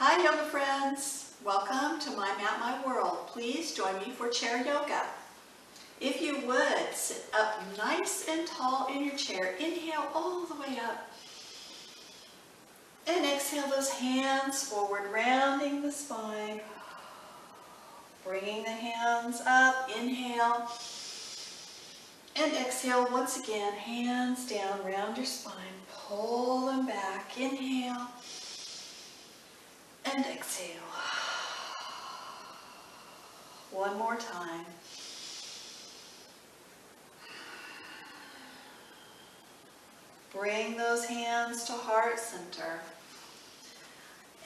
Hi yoga friends, welcome to my mat, my world. Please join me for chair yoga. If you would, sit up nice and tall in your chair. Inhale all the way up. And exhale those hands forward, rounding the spine. Bringing the hands up, inhale. And exhale once again, hands down, round your spine. Pull them back, inhale. And exhale. One more time. Bring those hands to heart center.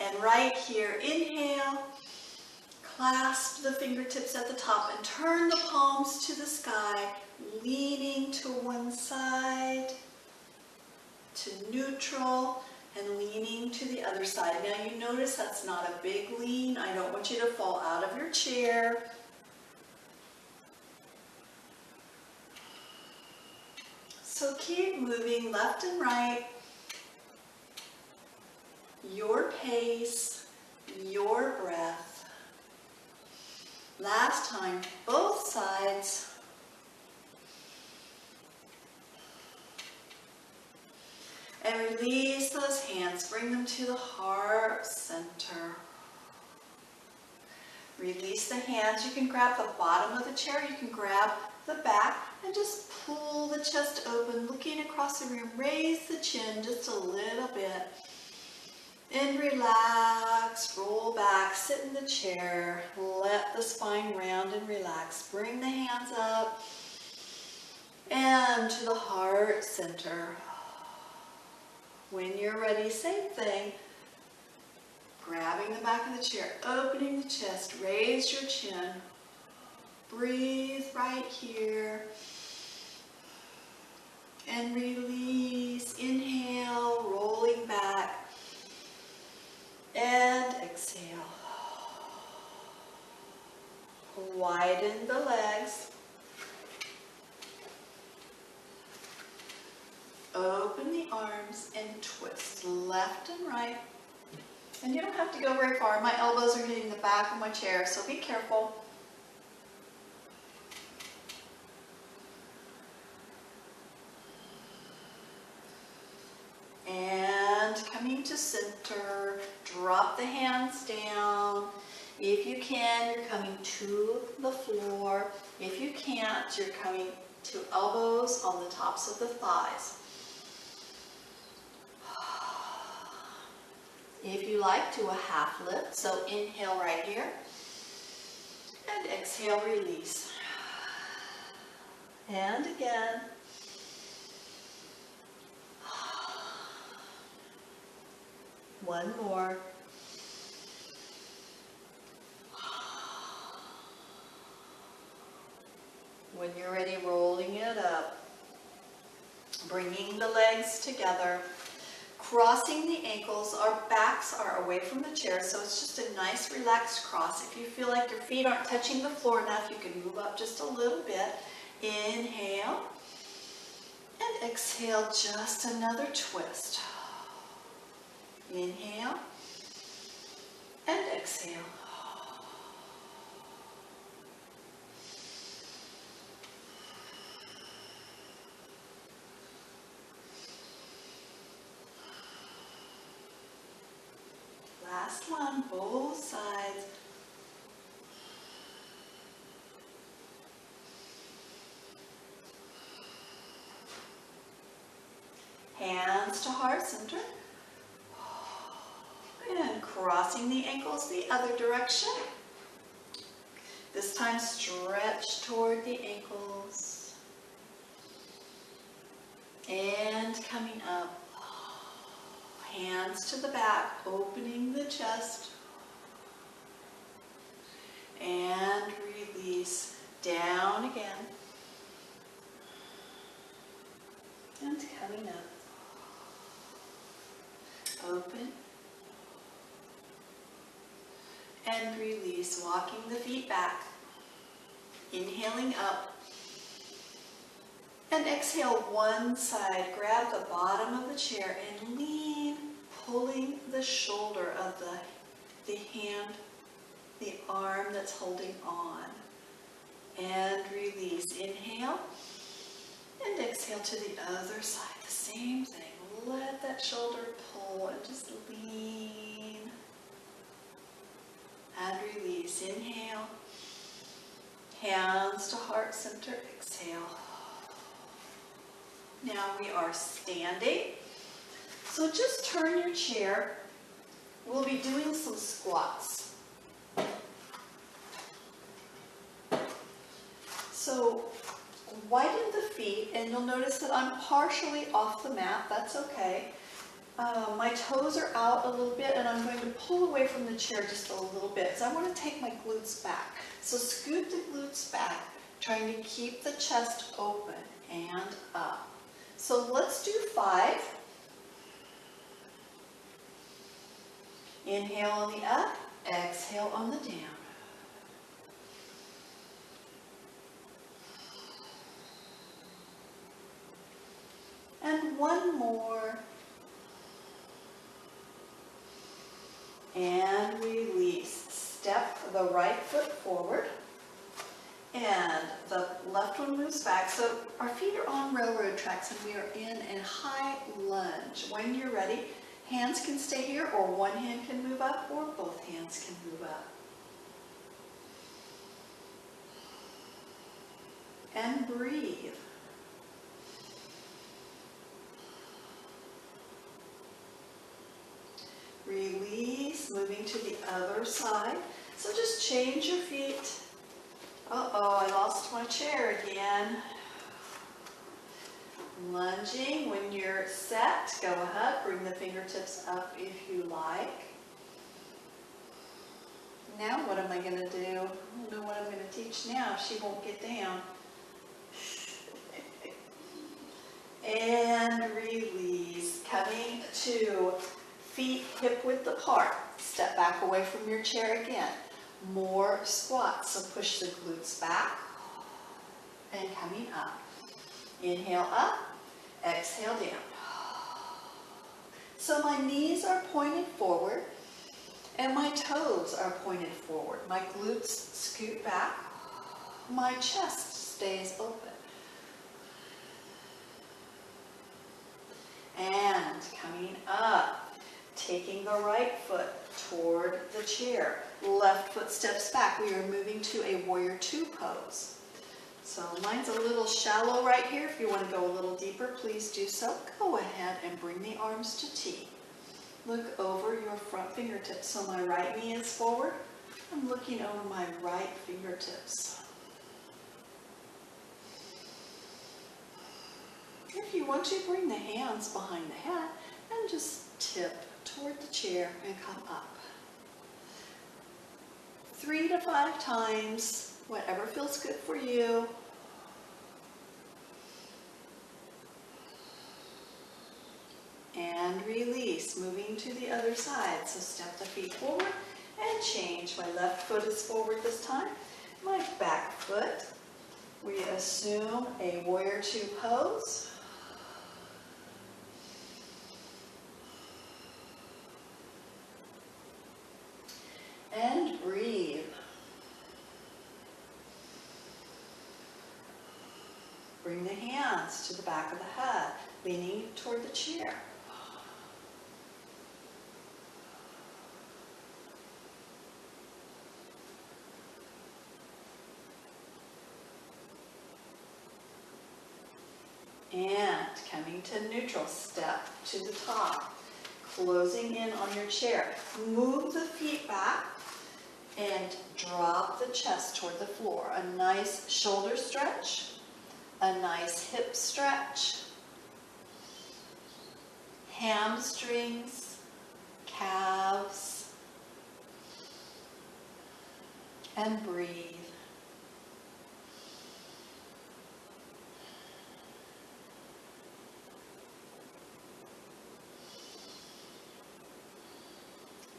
And right here, inhale. Clasp the fingertips at the top and turn the palms to the sky, leaning to one side, to neutral, and leaning to the other side. Now you notice that's not a big lean. I don't want you to fall out of your chair. So keep moving left and right, your pace, your breath. Last time, both sides. And release those hands, bring them to the heart center. Release the hands. You can grab the bottom of the chair, you can grab the back, and just pull the chest open, looking across the room. Raise the chin just a little bit. And relax, roll back, sit in the chair. Let the spine round and relax. Bring the hands up and to the heart center. When you're ready, same thing. Grabbing the back of the chair, opening the chest, raise your chin. Breathe right here. And release. Inhale, rolling back. And exhale. Widen the legs. Open the arms and twist left and right. And you don't have to go very far. My elbows are hitting the back of my chair, so be careful. And coming to center, drop the hands down. If you can, you're coming to the floor. If you can't, you're coming to elbows on the tops of the thighs. If you like, do a half lift. So inhale right here. And exhale, release. And again. One more. When you're ready, rolling it up. Bringing the legs together. Crossing the ankles. Our backs are away from the chair, so it's just a nice relaxed cross. If you feel like your feet aren't touching the floor enough, you can move up just a little bit. Inhale. And exhale, just another twist. Inhale and exhale. Last one, both sides. Hands to heart center. And crossing the ankles the other direction. This time stretch toward the ankles. And coming up. Hands to the back, opening the chest. And release. Down again. And coming up. Open. And release, walking the feet back. Inhaling up. And exhale one side. Grab the bottom of the chair and lean, pulling the shoulder of the the hand, the arm that's holding on. And release. Inhale and exhale to the other side. The same thing. Let that shoulder pull and just lean. And release. Inhale. Hands to heart center. Exhale. Now we are standing. So just turn your chair. We'll be doing some squats. So widen the feet, and you'll notice that I'm partially off the mat. That's okay. My toes are out a little bit, and I'm going to pull away from the chair just a little bit. So I want to take my glutes back. So scoot the glutes back, trying to keep the chest open and up. So let's do 5. Inhale on the up, exhale on the down. And one more. And release. Step the right foot forward. And the left one moves back. So our feet are on railroad tracks and we are in a high lunge. When you're ready, hands can stay here, or one hand can move up, or both hands can move up. And breathe. Release, moving to the other side. So just change your feet. Uh-oh, I lost my chair again. Lunging. When you're set, go ahead, bring the fingertips up if you like. Now what am I going to do? I don't know what I'm going to teach now. She won't get down. And release. Coming to feet hip width apart. Step back away from your chair again. More squats. So push the glutes back and coming up. Inhale up, exhale down. So my knees are pointed forward and my toes are pointed forward. My glutes scoot back. My chest stays open. And coming up, taking the right foot toward the chair. Left foot steps back. We are moving to a warrior 2 pose. So mine's a little shallow right here. If you want to go a little deeper, please do so. Go ahead and bring the arms to T. Look over your front fingertips. So my right knee is forward. I'm looking over my right fingertips. If you want to, bring the hands behind the head and just tip toward the chair and come up. 3 to 5 times, whatever feels good for you. And release, moving to the other side. So step the feet forward and change. My left foot is forward this time. My back foot. We assume a warrior 2 pose. And breathe. Bring the hands to the back of the head, leaning toward the chair. And coming to neutral, step to the top, closing in on your chair. Move the feet back and drop the chest toward the floor. A nice shoulder stretch, a nice hip stretch, hamstrings, calves, and breathe.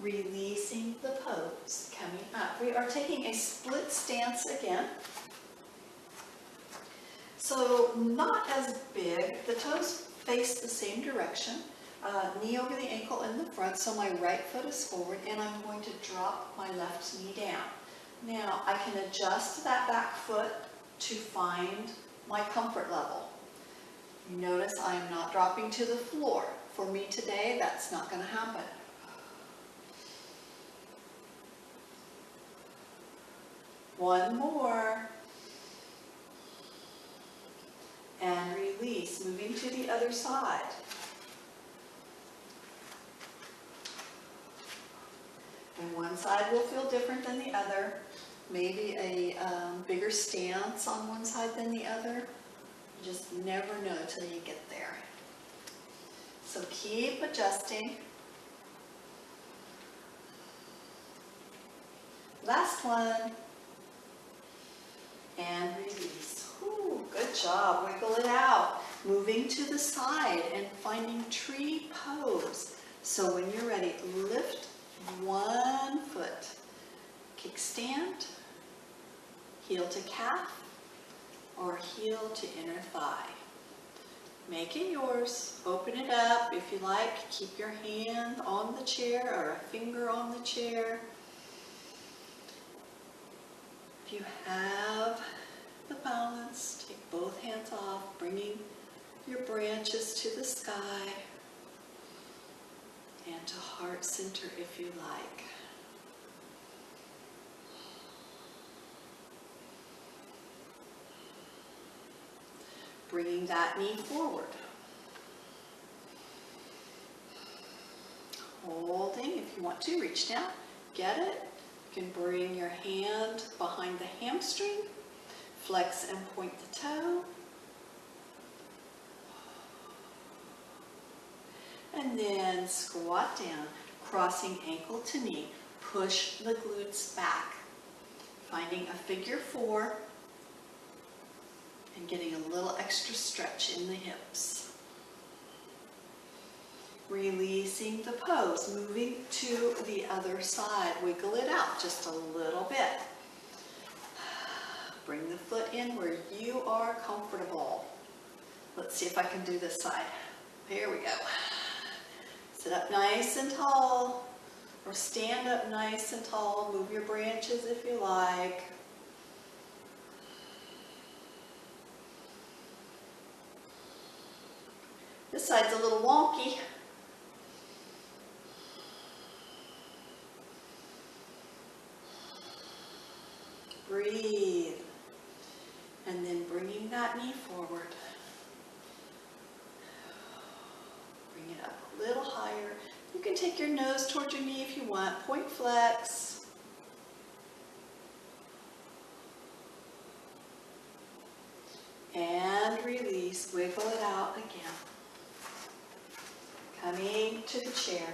Releasing the pose, coming up. We are taking a split stance again. So not as big, the toes face the same direction. knee over the ankle in the front, so my right foot is forward, and I'm going to drop my left knee down. Now, I can adjust that back foot to find my comfort level. You notice I am not dropping to the floor. For me today, that's not going to happen. One more. And release, moving to the other side. And one side will feel different than the other. Maybe a bigger stance on one side than the other. You just never know till you get there. So keep adjusting. Last one. And release. Ooh, good job. Wiggle it out. Moving to the side and finding tree pose. So when you're ready, lift one foot. Kickstand, heel to calf, or heel to inner thigh. Make it yours. Open it up if you like. Keep your hand on the chair or a finger on the chair. If you have the balance, take both hands off, bringing your branches to the sky and to heart center if you like. Bringing that knee forward. Holding, if you want to, reach down, get it. You can bring your hand behind the hamstring, flex and point the toe. And then squat down, crossing ankle to knee. Push the glutes back. Finding a figure 4 and getting a little extra stretch in the hips. Releasing the pose, moving to the other side. Wiggle it out just a little bit. Bring the foot in where you are comfortable. Let's see if I can do this side. Here we go. Sit up nice and tall, or stand up nice and tall. Move your branches if you like. This side's a little wonky. Breathe. And then bringing that knee forward. Bring it up a little higher. You can take your nose towards your knee if you want. Point flex. And release. Wiggle it out again. Coming to the chair.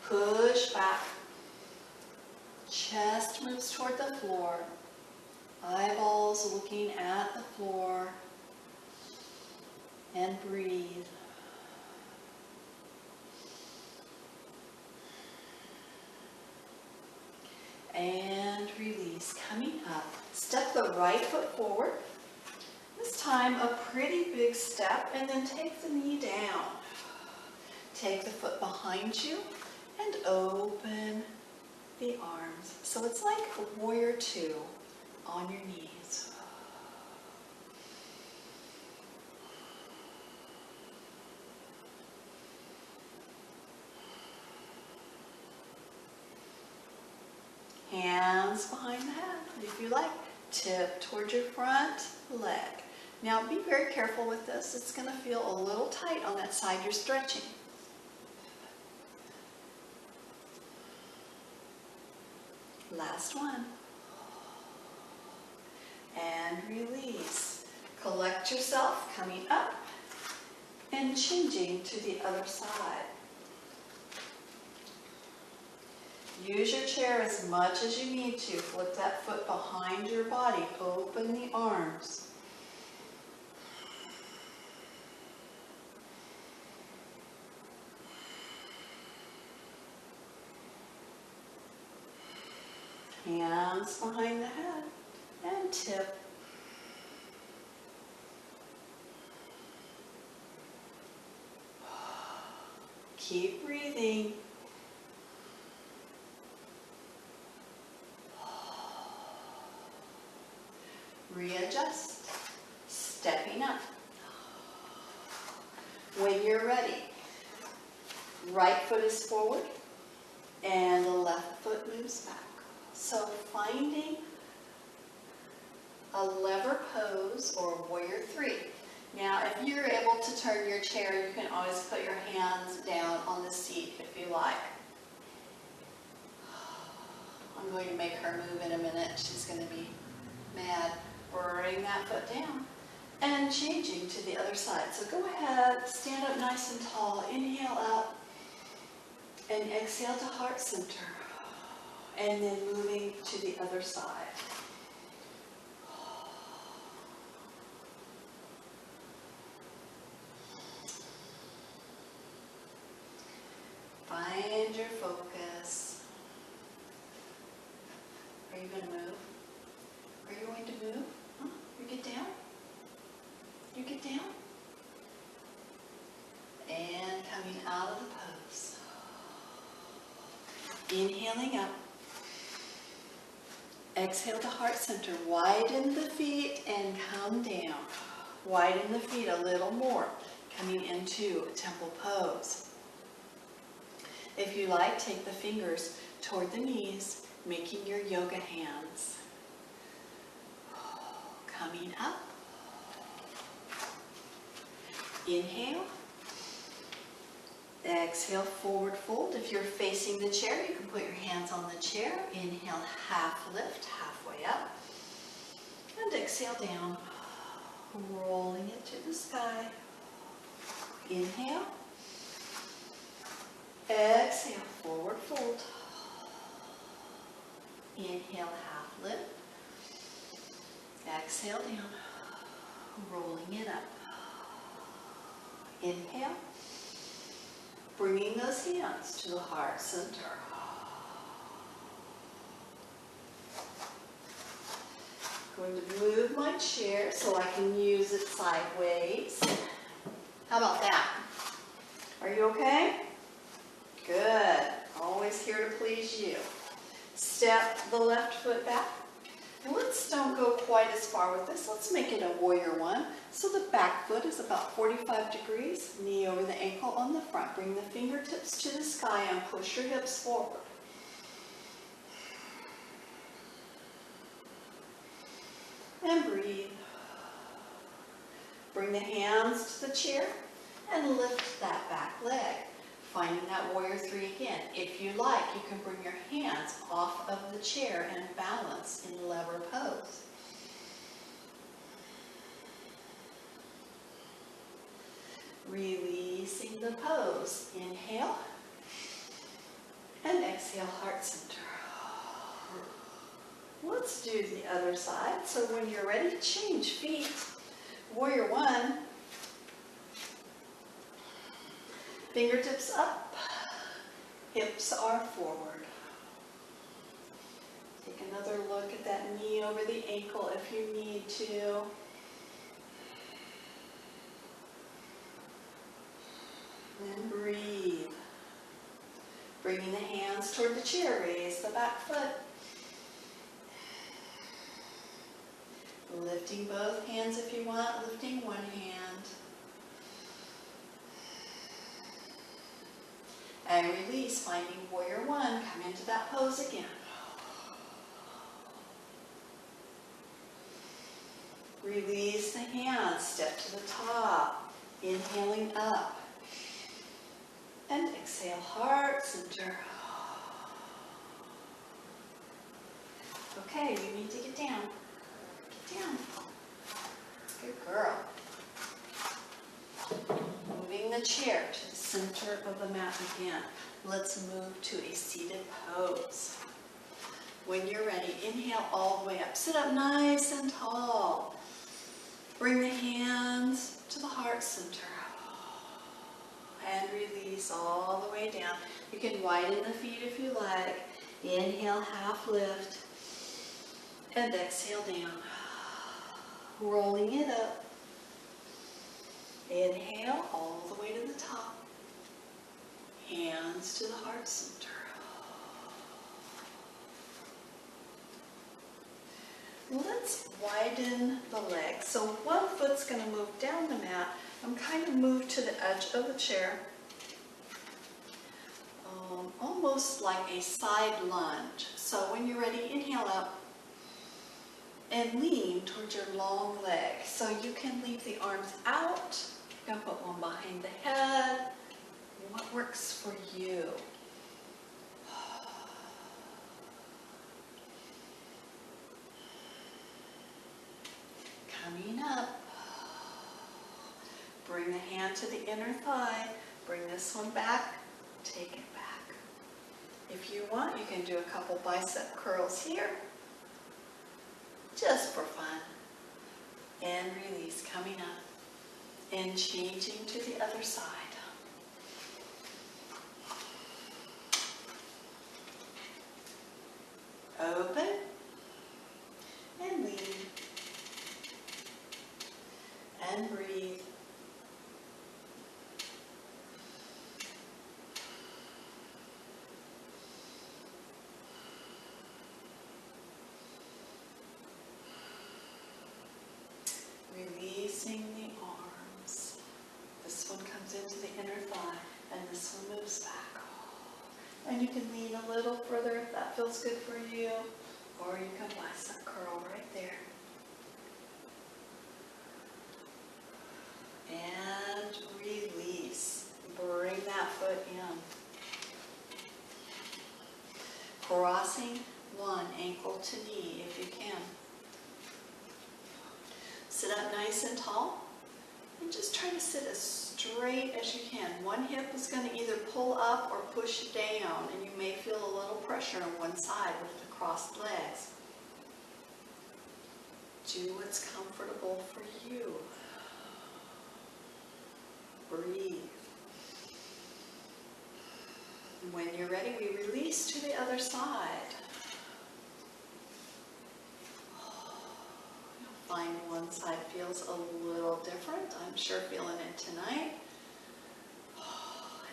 Push back. Chest moves toward the floor. Eyeballs looking at the floor. And breathe. And release. Coming up. Step the right foot forward. This time a pretty big step, and then take the knee down. Take the foot behind you and open the arms. So it's like a warrior 2 on your knees. Hands behind the head. If you like, tip towards your front leg. Now be very careful with this. It's going to feel a little tight on that side you're stretching. Last one. And release. Collect yourself, coming up and changing to the other side. Use your chair as much as you need to. Flip that foot behind your body. Open the arms. Hands behind the head and tip. Keep breathing. Readjust, stepping up. When you're ready, right foot is forward and the left foot moves back. So finding a lever pose or warrior three. Now, if you're able to turn your chair, you can always put your hands down on the seat if you like. I'm going to make her move in a minute. She's going to be mad. Bring that foot down and changing to the other side. So go ahead, stand up nice and tall. Inhale up and exhale to heart center. And then moving to the other side. Find your focus. Are you going to move? Are you going to move? Huh? You get down? You get down? And coming out of the pose. Inhaling up. Exhale to heart center. Widen the feet and come down. Widen the feet a little more. Coming into a temple pose. If you like, take the fingers toward the knees, making your yoga hands. Coming up. Inhale. Exhale, forward fold. If you're facing the chair, you can put your hands on the chair. Inhale, half lift, halfway up. And exhale down, rolling it to the sky. Inhale. Exhale, forward fold. Inhale, half lift. Exhale down, rolling it up. Inhale. Bringing those hands to the heart center. Going to move my chair so I can use it sideways. How about that? Are you okay? Good. Always here to please you. Step the left foot back. Let's don't go quite as far with this. Let's make it a warrior one. So the back foot is about 45 degrees, knee over the ankle on the front. Bring the fingertips to the sky and push your hips forward. And breathe. Bring the hands to the chair and lift that back leg. Finding that warrior three again. If you like, you can bring your hands off of the chair and balance in lever pose. Releasing the pose. Inhale and exhale, heart center. Let's do the other side. So when you're ready, change feet. Warrior one. Fingertips up, hips are forward. Take another look at that knee over the ankle if you need to. Then breathe. Bringing the hands toward the chair, raise the back foot. Lifting both hands if you want, lifting one hand. And release, finding warrior one. Come into that pose again. Release the hands, step to the top. Inhaling up. And exhale, heart center. Okay, you need to get down. Get down. Good girl. Moving the chair to the center of the mat again. Let's move to a seated pose. When you're ready, inhale all the way up. Sit up nice and tall. Bring the hands to the heart center. And release all the way down. You can widen the feet if you like. Inhale, half lift. And exhale down. Rolling it up. Inhale all the way to the top. Hands to the heart center. Let's widen the legs. So one foot's going to move down the mat. I'm kind of moved to the edge of the chair. Almost like a side lunge. So when you're ready, inhale up and lean towards your long leg. So you can leave the arms out. You're going to put one behind the head. What works for you? Coming up. Bring the hand to the inner thigh. Bring this one back. Take it back. If you want, you can do a couple bicep curls here. Just for fun. And release, coming up. And changing to the other side. Open. And lean. And breathe. Releasing the arms. This one comes into the inner thigh, and this one moves back. And you can lean a little further if that feels good for you, or you can bicep curl right there. And release. Bring that foot in. Crossing one ankle to knee if you can. Sit up nice and tall and just try to sit as straight as you can. One hip is going to either pull up or push down, and you may feel a little pressure on one side with the crossed legs. Do what's comfortable for you. Breathe. When you're ready, we release to the other side. Find one side feels a little different. I'm sure feeling it tonight.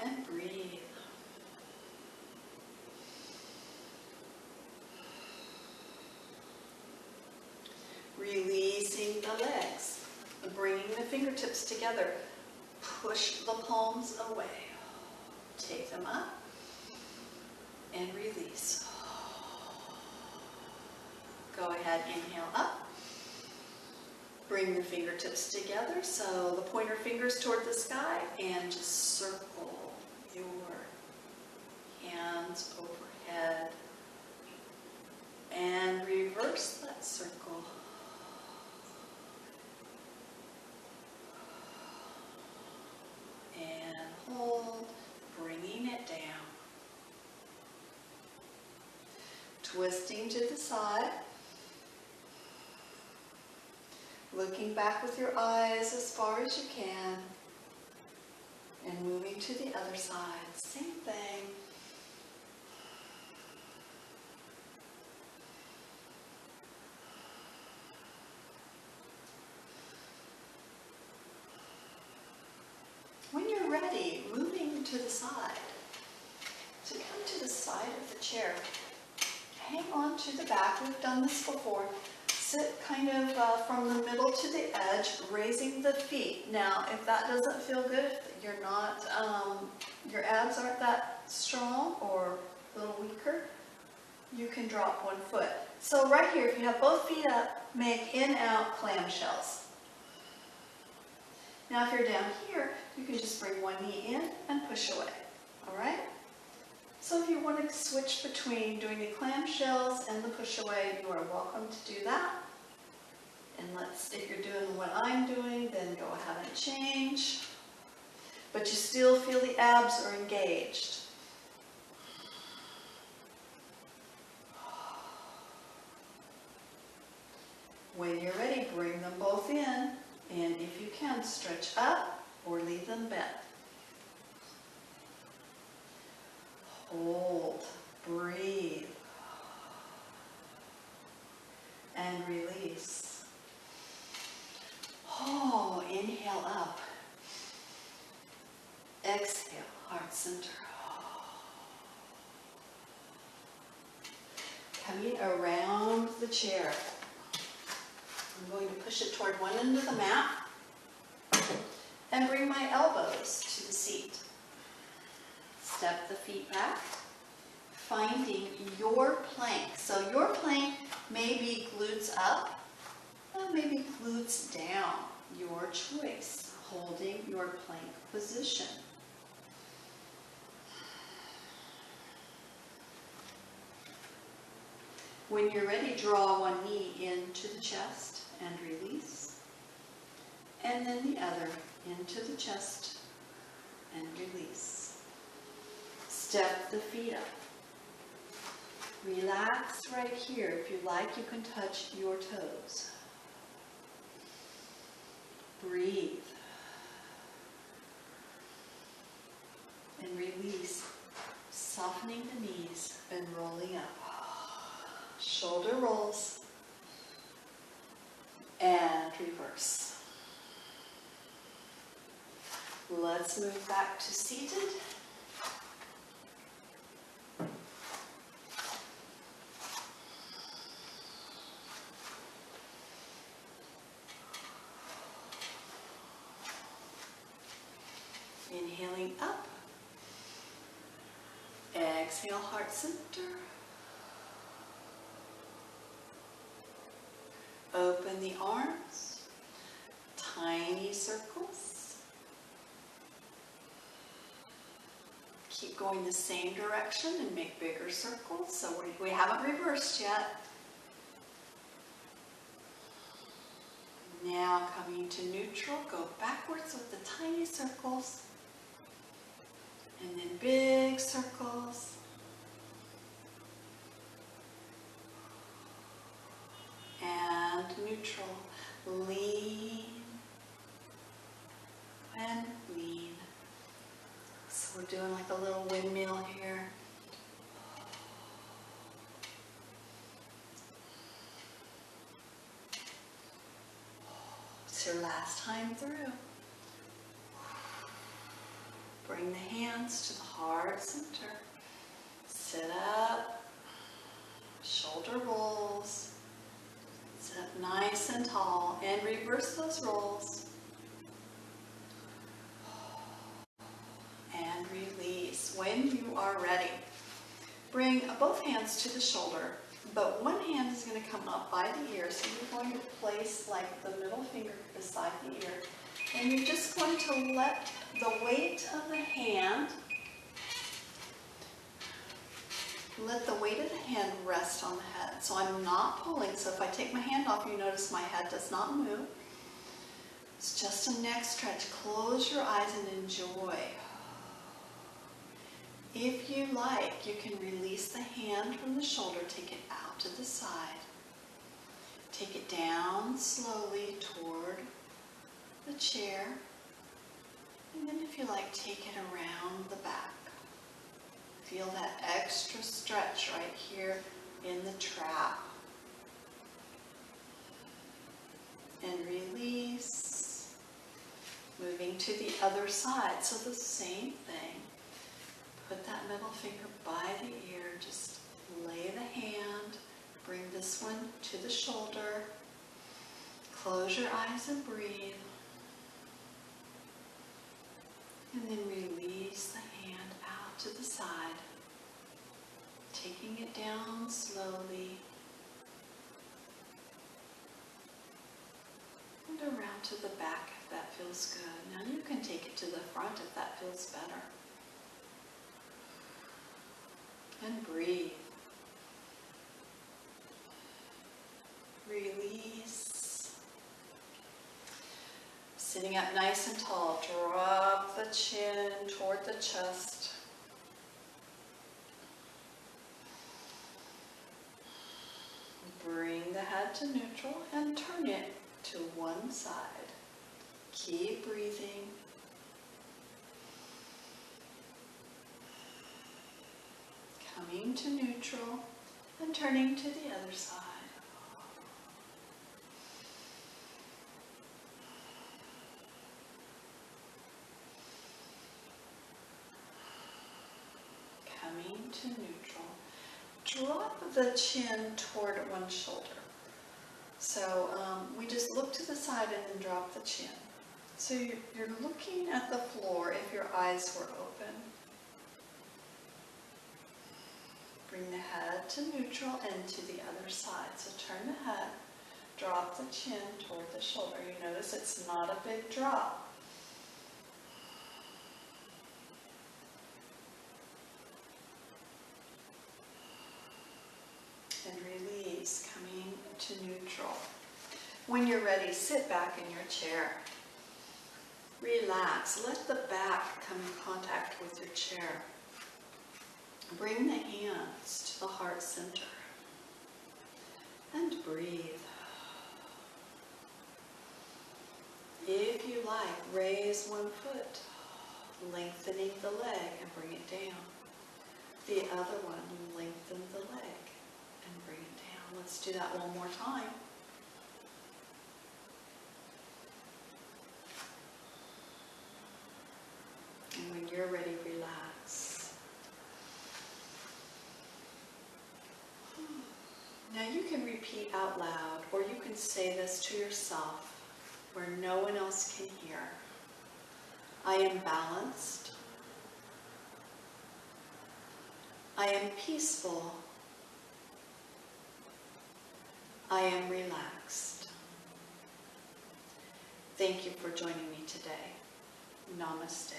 And breathe. Releasing the legs. Bringing the fingertips together. Push the palms away. Take them up. And release. Go ahead, inhale up. Bring the fingertips together, so the pointer fingers toward the sky, and just circle your hands overhead. And reverse that circle. And hold, bringing it down. Twisting to the side. Looking back with your eyes as far as you can. And moving to the other side. Same thing. When you're ready, moving to the side. So come to the side of the chair. Hang on to the back. We've done this before. Sit kind of from the middle to the edge, raising the feet. Now, if that doesn't feel good, if you're not, your abs aren't that strong or a little weaker, you can drop one foot. So right here, if you have both feet up, make in-out clamshells. Now, if you're down here, you can just bring one knee in and push away. All right? So if you want to switch between doing the clamshells and the push away, you are welcome to do that. And if you're doing what I'm doing, then go ahead and change. But you still feel the abs are engaged. When you're ready, bring them both in. And if you can, stretch up or leave them bent. Hold, breathe, and release. Oh, inhale up. Exhale, heart center. coming around the chair. I'm going to push it toward one end of the mat and bring my elbows to the seat. Step the feet back, finding your plank. So your plank may be glutes up, or maybe glutes down, your choice, holding your plank position. When you're ready, draw one knee into the chest and release, and then the other into the chest and release. Step the feet up. Relax right here. If you like, you can touch your toes. Breathe. And release, softening the knees and rolling up. Shoulder rolls and reverse. Let's move back to seated. Inhaling up. Exhale, heart center. Open the arms, tiny circles. Keep going the same direction and make bigger circles. So we haven't reversed yet. Now coming to neutral, go backwards with the tiny circles. And then big circles. And neutral, lean and lean. So we're doing like a little windmill here. It's your last time through. Bring the hands to the heart center. Sit up, shoulder rolls. Sit up nice and tall and reverse those rolls. And release. When you are ready, bring both hands to the shoulder, but one hand is going to come up by the ear. So you're going to place like the middle finger beside the ear. And you're just going to let the weight of the hand rest on the head. So I'm not pulling. So if I take my hand off, you notice my head does not move. It's just a neck stretch. Close your eyes and enjoy. If you like, you can release the hand from the shoulder, take it out to the side. Take it down slowly toward the chair. And then if you like, take it around the back. Feel that extra stretch right here in the trap. And release. Moving to the other side. So the same thing. Put that middle finger by the ear. Just lay the hand. Bring this one to the shoulder. Close your eyes and breathe. And then release the hand out to the side. Taking it down slowly. And around to the back if that feels good. Now you can take it to the front if that feels better. And breathe. Release. Sitting up nice and tall, drop the chin toward the chest. Bring the head to neutral and turn it to one side. Keep breathing. Coming to neutral and turning to the other side. Coming to neutral. drop the chin toward one shoulder. So we just look to the side and then drop the chin. So you're looking at the floor if your eyes were open. Bring the head to neutral and to the other side. So turn the head, drop the chin toward the shoulder. You notice it's not a big drop. And release, coming to neutral. When you're ready, sit back in your chair. Relax. Let the back come in contact with your chair. Bring the hands to the heart center. And breathe. If you like, raise one foot, lengthening the leg and bring it down. The other one, lengthen the leg and bring it down. Let's do that one more time. And when you're ready, relax. Now you can repeat out loud, or you can say this to yourself where no one else can hear. I am balanced. I am peaceful. I am relaxed. Thank you for joining me today. Namaste.